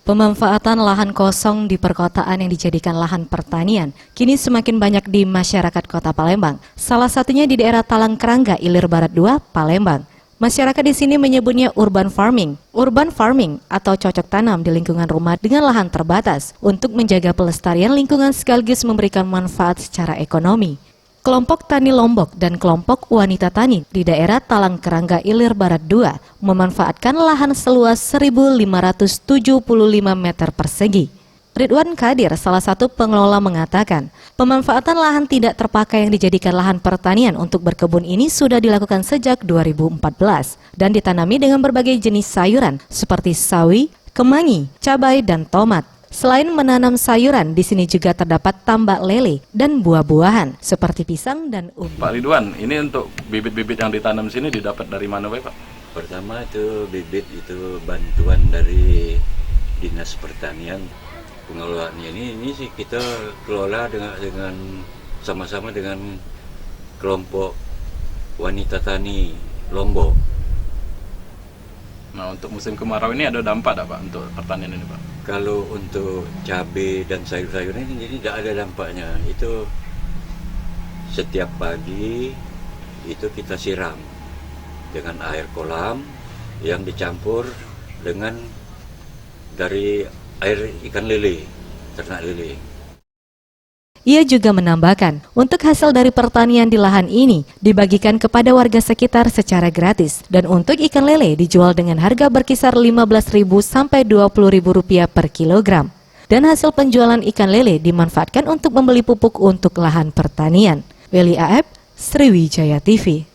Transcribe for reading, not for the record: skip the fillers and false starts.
Pemanfaatan lahan kosong di perkotaan yang dijadikan lahan pertanian kini semakin banyak di masyarakat Kota Palembang. Salah satunya di daerah Talang Kerangga, Ilir Barat 2, Palembang. Masyarakat di sini menyebutnya urban farming. Urban farming atau cocok tanam di lingkungan rumah dengan lahan terbatas untuk menjaga pelestarian lingkungan sekaligus memberikan manfaat secara ekonomi. Kelompok Tani Lombok dan kelompok Wanita Tani di daerah Talang Kerangga Ilir Barat 2 memanfaatkan lahan seluas 1.575 meter persegi. Ridwan Kadir, salah satu pengelola, mengatakan pemanfaatan lahan tidak terpakai yang dijadikan lahan pertanian untuk berkebun ini sudah dilakukan sejak 2014 dan ditanami dengan berbagai jenis sayuran seperti sawi, kemangi, cabai, dan tomat. Selain menanam sayuran, di sini juga terdapat tambak lele dan buah-buahan seperti pisang dan ubi. Pak Ridwan, ini untuk bibit-bibit yang ditanam sini didapat dari mana, Pak? Pertama itu bibit itu bantuan dari Dinas Pertanian. Pengelolaannya ini sih kita kelola dengan sama-sama dengan kelompok Wanita Tani Lombok. Nah, untuk musim kemarau ini ada dampak tak, Pak, untuk pertanian ini, Pak? Kalau untuk cabai dan sayur-sayuran ini jadi tidak ada dampaknya. Itu setiap pagi itu kita siram dengan air kolam yang dicampur dengan dari air ikan lele, ternak lele. Ia juga menambahkan, untuk hasil dari pertanian di lahan ini dibagikan kepada warga sekitar secara gratis dan untuk ikan lele dijual dengan harga berkisar Rp15.000 sampai Rp20.000 per kilogram. Dan hasil penjualan ikan lele dimanfaatkan untuk membeli pupuk untuk lahan pertanian. Weli Aep, Sriwijaya TV.